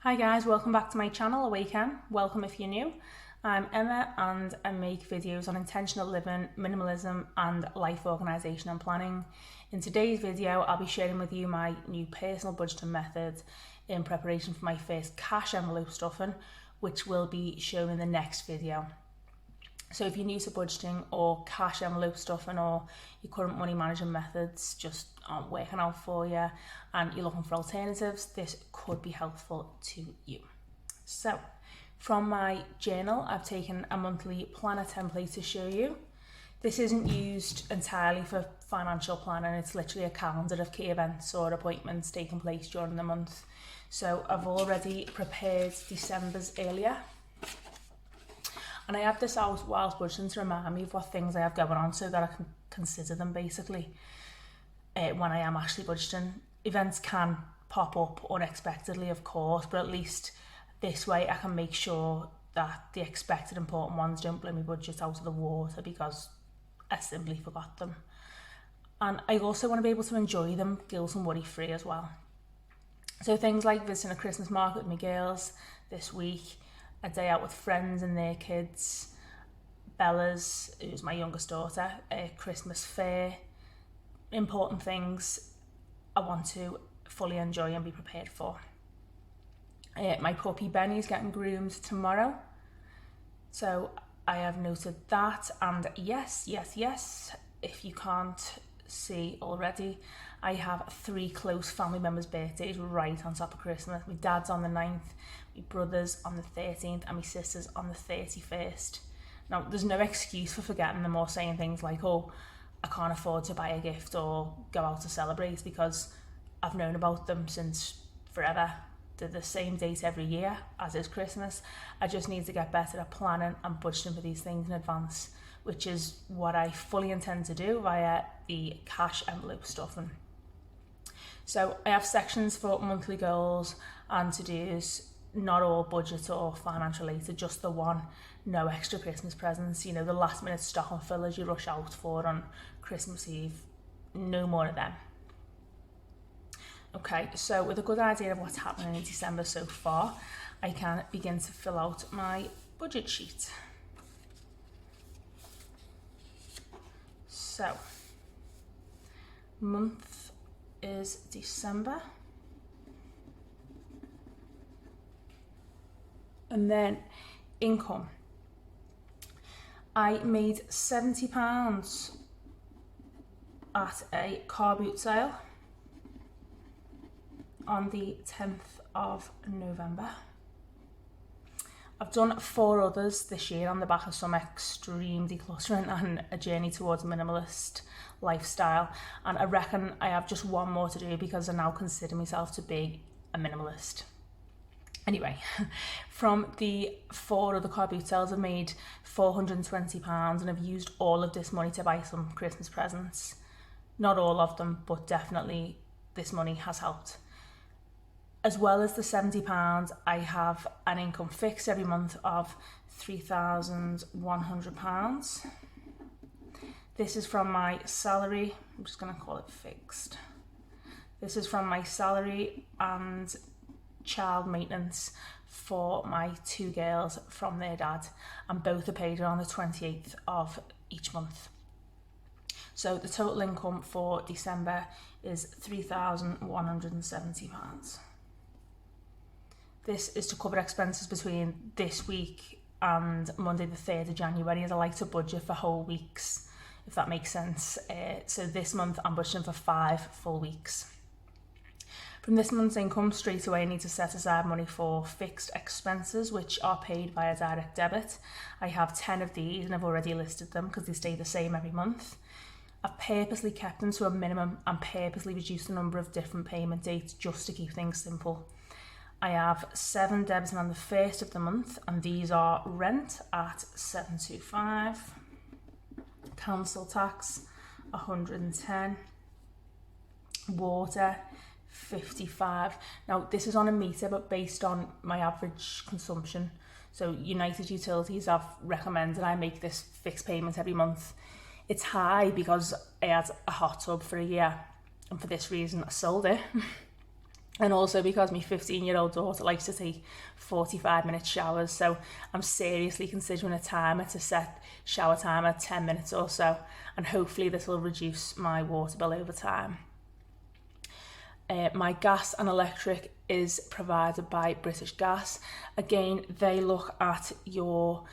Hi guys, welcome back to my channel, Awaken. Welcome if you're new. I'm Emma and I make videos on intentional living, minimalism and life organisation and planning. In today's video, I'll be sharing with you my new personal budgeting method in preparation for my first cash envelope stuffing, which will be shown in the next video. So if you're new to budgeting or cash envelope stuffing, or your current money management methods just aren't working out for you and you're looking for alternatives, this could be helpful to you. So from my journal, I've taken a monthly planner template to show you. This isn't used entirely for financial planning, it's literally a calendar of key events or appointments taking place during the month. So I've already prepared December's earlier. And I have this out whilst budgeting to remind me of what things I have going on so that I can consider them basically when I am actually budgeting. Events can pop up unexpectedly, of course, but at least this way I can make sure that the expected important ones don't blow my budget out of the water because I simply forgot them. And I also want to be able to enjoy them guilt and worry free as well. So things like visiting a Christmas market with my girls this week, a day out with friends and their kids, Bella's, who's my youngest daughter, a Christmas fair, important things I want to fully enjoy and be prepared for. My puppy Benny's getting groomed tomorrow, so I have noted that. And yes, if you can't see already, I have 3 close family members' birthdays right on top of Christmas. My dad's on the 9th, my brother's on the 13th and my sister's on the 31st. Now, there's no excuse for forgetting them or saying things like, oh, I can't afford to buy a gift or go out to celebrate, because I've known about them since forever. They're the same date every year, as is Christmas. I just need to get better at planning and budgeting for these things in advance, which is what I fully intend to do via the cash envelope stuffing. So I have sections for monthly goals and to-dos, not all budget or finance related, just the one, no extra Christmas presents, you know, the last minute stocking fillers you rush out for on Christmas Eve, no more of them. Okay, so with a good idea of what's happening in December so far, I can begin to fill out my budget sheet. So, month is December. And then income. I made £70 at a car boot sale on the 10th of November. I've done 4 others this year on the back of some extreme decluttering and a journey towards a minimalist lifestyle, and I reckon I have just one more to do because I now consider myself to be a minimalist. Anyway, from the 4 other car boot sales, I've made £420 and I've used all of this money to buy some Christmas presents. Not all of them, but definitely this money has helped. As well as the £70, I have an income fixed every month of £3,100. This is from my salary. I'm just going to call it fixed. This is from my salary and child maintenance for my 2 girls from their dad, and both are paid on the 28th of each month. So the total income for December is £3,170. This is to cover expenses between this week and Monday the 3rd of January, as I like to budget for whole weeks, if that makes sense. So this month I'm budgeting for 5 full weeks. From this month's income, straight away I need to set aside money for fixed expenses, which are paid via direct debit. I have 10 of these and I've already listed them because they stay the same every month. I've purposely kept them to a minimum and purposely reduced the number of different payment dates just to keep things simple. I have 7 debits on the 1st of the month, and these are rent at £725, council tax £110, water £55. Now this is on a meter but based on my average consumption. So United Utilities have recommended I make this fixed payment every month. It's high because I had a hot tub for a year, and for this reason I sold it. And also because my 15-year-old daughter likes to take 45-minute showers, so I'm seriously considering a timer to set shower timer 10 minutes or so, and hopefully this will reduce my water bill over time. My gas and electric is provided by British Gas. Again, they look at your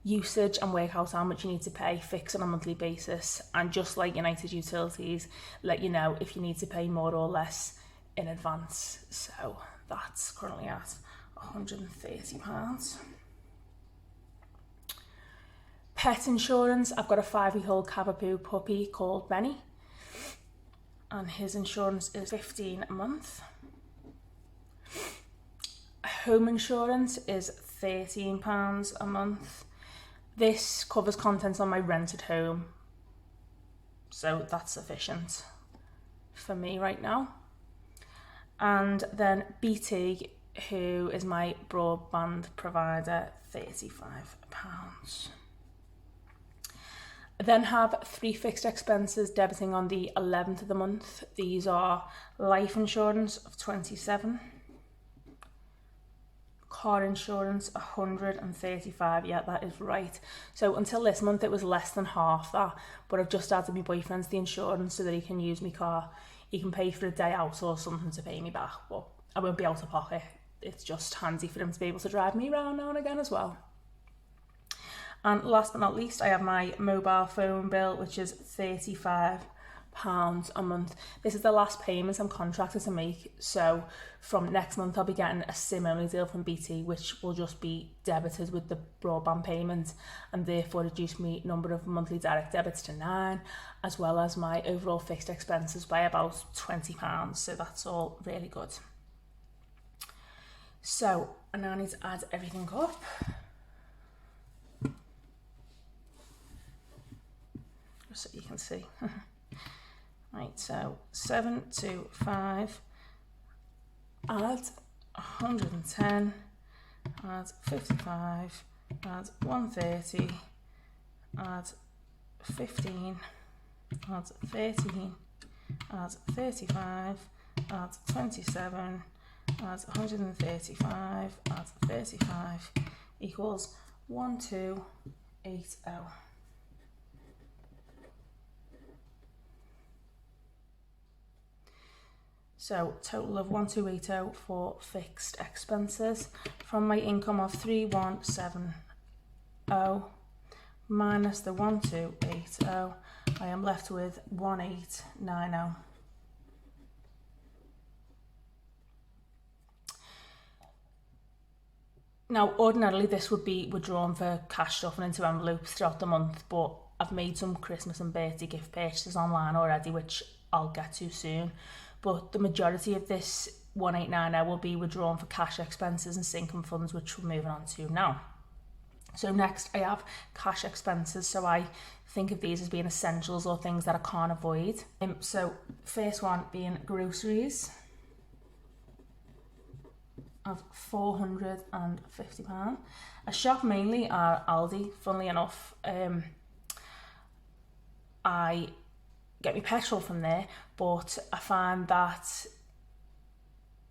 usage and work out how much you need to pay, fixed on a monthly basis, and just like United Utilities, let you know if you need to pay more or less in advance. So that's currently at £130. Pet insurance, I've got a 5-week-old Cavapoo puppy called Benny, and his insurance is £15 a month. Home insurance is £13 a month. This covers contents on my rented home, so that's sufficient for me right now. And then BT, who is my broadband provider, £35. I then have 3 fixed expenses debiting on the 11th of the month. These are life insurance of £27, car insurance £135. Yeah, that is right. So until this month it was less than half that, but I've just added my boyfriend's the insurance so that he can use my car. He can pay for a day out or something to pay me back, but I won't be out of pocket. It's just handy for him to be able to drive me around now and again as well. And last but not least, I have my mobile phone bill, which is £35 a month. This is the last payment I'm contracted to make, so from next month I'll be getting a SIM-only deal from BT, which will just be debited with the broadband payment, and therefore reduce my number of monthly direct debits to 9, as well as my overall fixed expenses by about £20. So that's all really good. So I now need to add everything up. Just so you can see. Right, so 725, add 110, add 55, add 130, add 15, add 13, add 35, add 27, add 135, add 35 equals 1280. So total of 1280 for fixed expenses from my income of 3170 minus the 1280. I am left with 1890. Now, ordinarily this would be withdrawn for cash stuff and into envelopes throughout the month, but I've made some Christmas and birthday gift purchases online already, which I'll get to soon. But the majority of this 1890 will be withdrawn for cash expenses and sinking funds, which we're moving on to now. So next I have cash expenses. So I think of these as being essentials or things that I can't avoid. So first one being groceries of £450. I shop mainly at Aldi, funnily enough. I get my petrol from there, but I find that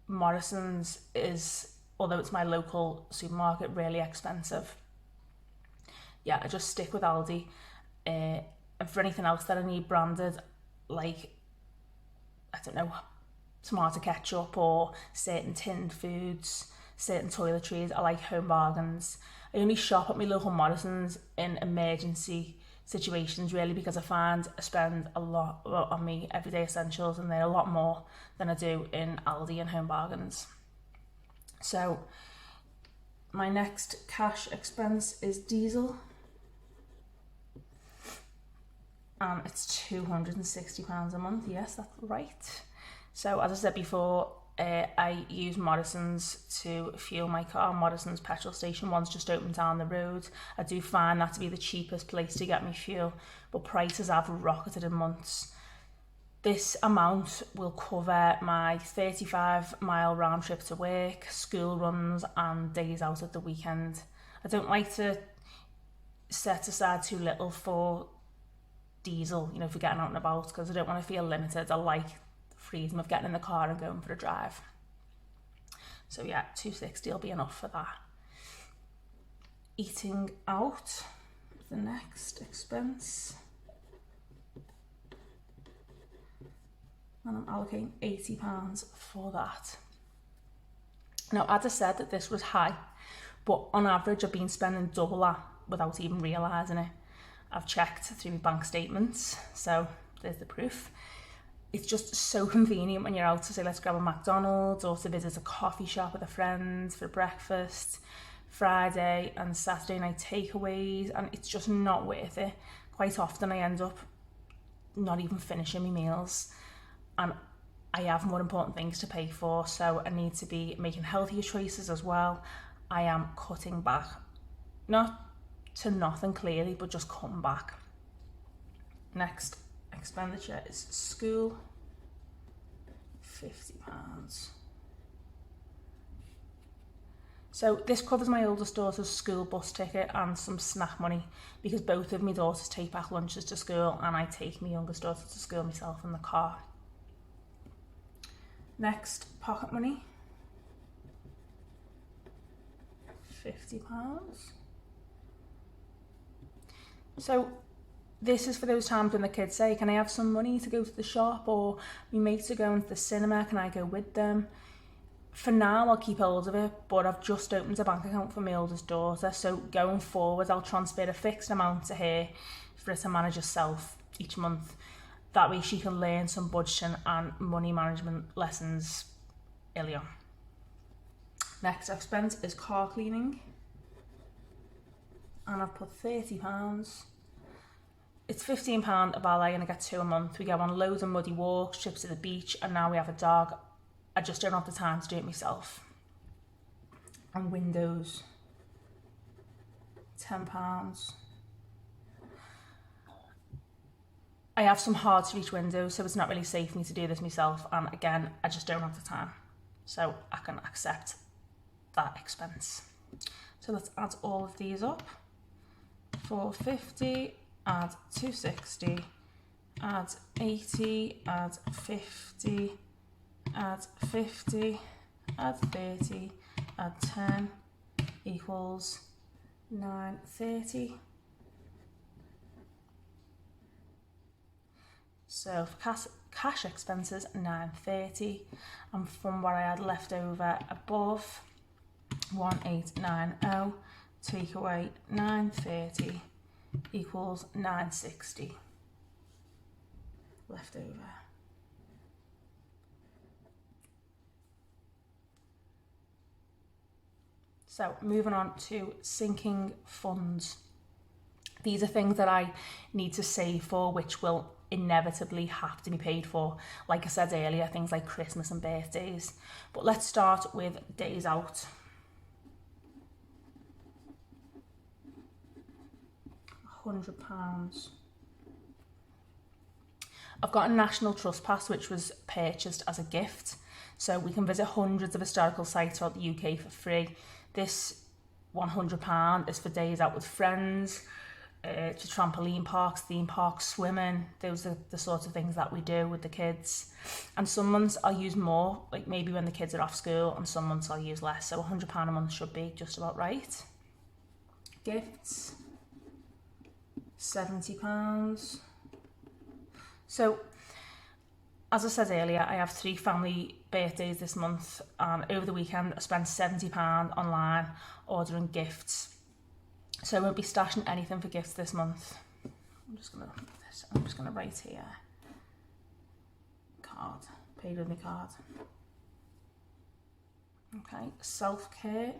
Morrison's is, although it's my local supermarket, really expensive. Yeah, I just stick with Aldi. And for anything else that I need branded, like, I don't know, tomato ketchup or certain tinned foods, certain toiletries, I like Home Bargains. I only shop at my local Morrison's in emergency situations, really, because I find I spend a lot on me everyday essentials, and they're a lot more than I do in Aldi and Home Bargains. So my next cash expense is diesel. It's £260 a month. Yes, that's right. So as I said before, I use Morrison's to fuel my car. Morrison's petrol station, one's just opened down the road. I do find that to be the cheapest place to get me fuel, but prices have rocketed in months. This amount will cover my 35-mile round trip to work, school runs and days out at the weekend. I don't like to set aside too little for diesel, for getting out and about, because I don't want to feel limited. I like freedom of getting in the car and going for a drive. So yeah, 260 will be enough for that. Eating out, the next expense. And I'm allocating £80 for that. Now, as I said, that this was high, but on average I've been spending double that without even realising it. I've checked through my bank statements, so there's the proof. It's just so convenient when you're out to say, let's grab a McDonald's or to visit a coffee shop with a friend for breakfast, Friday and Saturday night takeaways, and it's just not worth it. Quite often I end up not even finishing my meals, and I have more important things to pay for, so I need to be making healthier choices as well. I am cutting back, not to nothing clearly, but just cutting back. Next expenditure is school, £50. So this covers my oldest daughter's school bus ticket and some snack money, because both of my daughters take back lunches to school and I take my youngest daughter to school myself in the car. Next, pocket money, £50. So this is for those times when the kids say, can I have some money to go to the shop, or my mates are going to the cinema, can I go with them? For now I'll keep hold of it, but I've just opened a bank account for my oldest daughter, so going forward I'll transfer a fixed amount to her for her to manage herself each month. That way she can learn some budgeting and money management lessons early on. Next expense is car cleaning, and I've put £30. It's £15 a ballet and I get 2 a month. We go on loads of muddy walks, trips to the beach, and now we have a dog. I just don't have the time to do it myself. And windows, £10. I have some hard to reach windows, so it's not really safe for me to do this myself, and again, I just don't have the time, so I can accept that expense. So let's add all of these up. 450, add 260, add 80, add 50, add 50, add 30, add 10, equals 930. So for cash expenses, 930, and from what I had left over above, 1890, take away 930 equals 960 left over. So moving on to sinking funds. These are things that I need to save for, which will inevitably have to be paid for. Like I said earlier, things like Christmas and birthdays. But let's start with days out. £100. I've got a National Trust Pass which was purchased as a gift, so we can visit hundreds of historical sites throughout the UK for free. This £100 is for days out with friends, to trampoline parks, theme parks, swimming. Those are the sorts of things that we do with the kids. And some months I'll use more, like maybe when the kids are off school, and some months I'll use less, so £100 a month should be just about right. Gifts, £70. So, as I said earlier, I have 3 family birthdays this month, and over the weekend I spent £70 online ordering gifts. So I won't be stashing anything for gifts this month. I'm just gonna write here, card, paid with my card. Okay, self-care,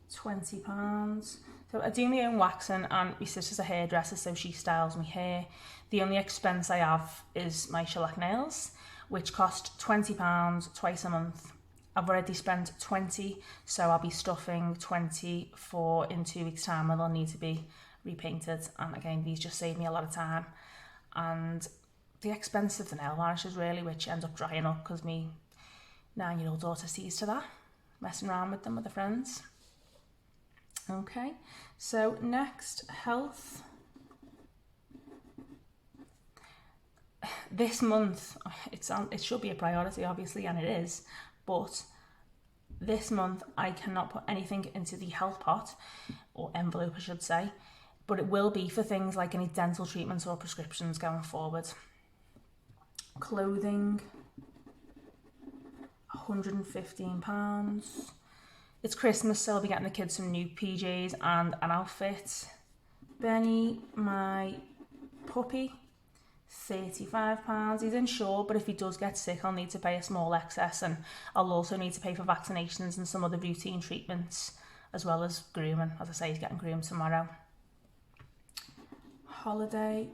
£20. So I do my own waxing, and my sister's a hairdresser, so she styles my hair. The only expense I have is my shellac nails, which cost £20 twice a month. I've already spent 20, so I'll be stuffing 20 for in 2 weeks' time when they'll need to be repainted. And again, these just save me a lot of time. And the expense of the nail varnishes really, which ends up drying up because my 9-year-old daughter sees to that, messing around with them with her friends. Okay, so next, health. this month, it should be a priority obviously, and it is, but this month I cannot put anything into the health pot, or envelope I should say, but it will be for things like any dental treatments or prescriptions going forward. Clothing, £115. It's Christmas, so I'll be getting the kids some new PJs and an outfit. Benny, my puppy, £35. He's insured, but if he does get sick, I'll need to pay a small excess, and I'll also need to pay for vaccinations and some other routine treatments, as well as grooming. As I say, he's getting groomed tomorrow. Holiday.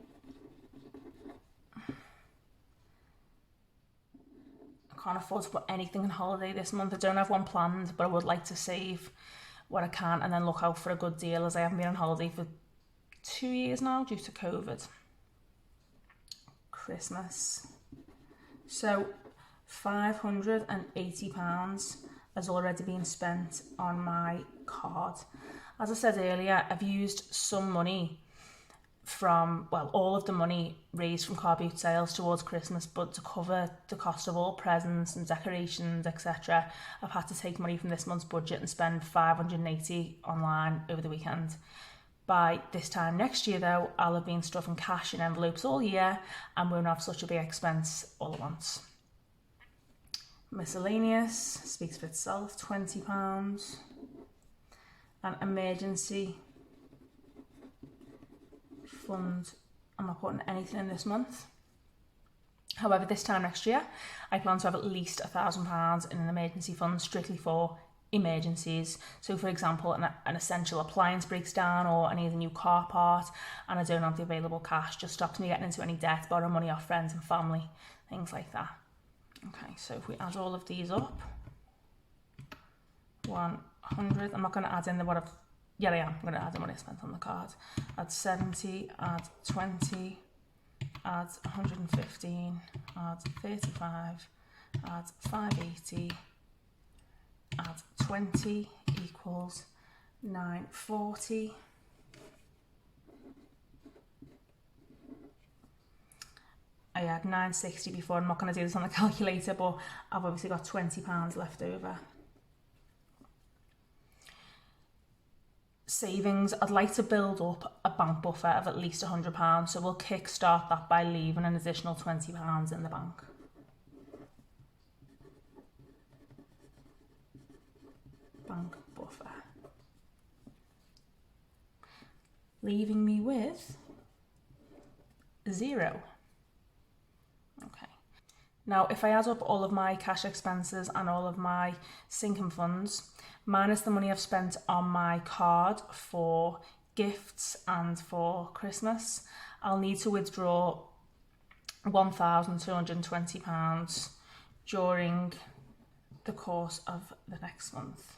I can't afford to put anything on holiday this month. I don't have one planned, but I would like to save what I can and then look out for a good deal, as I haven't been on holiday for 2 years now due to COVID. Christmas. So £580 has already been spent on my card. As I said earlier, I've used some money from, well, all of the money raised from car boot sales towards Christmas, but to cover the cost of all presents and decorations, etc., I've had to take money from this month's budget and spend £580 online over the weekend. By this time next year though, I'll have been stuffing cash in envelopes all year and won't have such a big expense all at once. Miscellaneous, speaks for itself, £20. An emergency fund, I'm not putting anything in this month. However, this time next year, I plan to have at least £1,000 in an emergency fund strictly for emergencies. So for example, an essential appliance breaks down, or I need a new car part and I don't have the available cash, just stops me getting into any debt, borrow money off friends and family, things like that. Okay, so if we add all of these up, 100, I'm not going to add in the what I've, yeah I am, I'm going to add the money I spent on the card. Add 70, add 20, add 115, add 35, add 580, add 20 equals 940. I had 960 before. I'm not going to do this on the calculator, but I've obviously got £20 left over. Savings, I'd like to build up a bank buffer of at least £100, so we'll kickstart that by leaving an additional £20 in the bank. Bank buffer. Leaving me with £0. Okay. Now, if I add up all of my cash expenses and all of my sinking funds, minus the money I've spent on my card for gifts and for Christmas, I'll need to withdraw £1,220 during the course of the next month,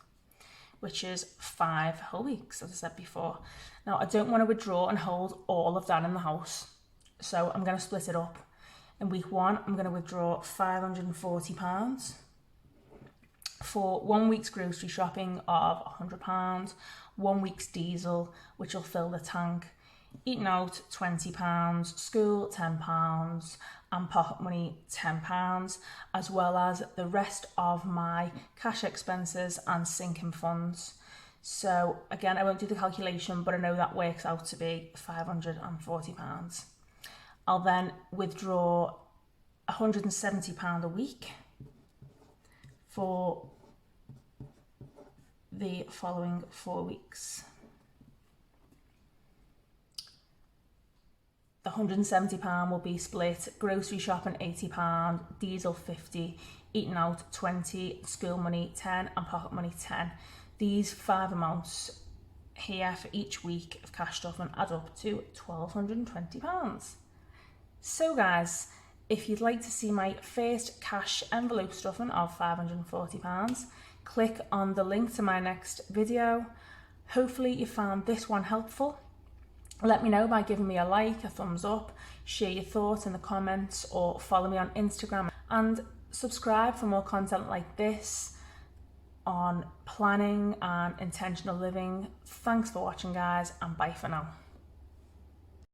which is 5 whole weeks, as I said before. Now, I don't want to withdraw and hold all of that in the house, so I'm going to split it up. In week 1, I'm going to withdraw £540 for 1 week's grocery shopping of £100, 1 week's diesel, which will fill the tank, eating out £20, school £10, and pocket money £10, as well as the rest of my cash expenses and sinking funds. So again, I won't do the calculation, but I know that works out to be £540. I'll then withdraw £170 a week for the following 4 weeks. The £170 will be split: grocery shopping £80, diesel £50, eating out £20, school money £10, and pocket money £10. These 5 amounts here for each week of cash stuffing add up to £1,220. So guys, if you'd like to see my first cash envelope stuffing of £540, click on the link to my next video. Hopefully you found this one helpful. Let me know by giving me a like, a thumbs up, share your thoughts in the comments, or follow me on Instagram, and subscribe for more content like this on planning and intentional living. Thanks for watching guys, and bye for now.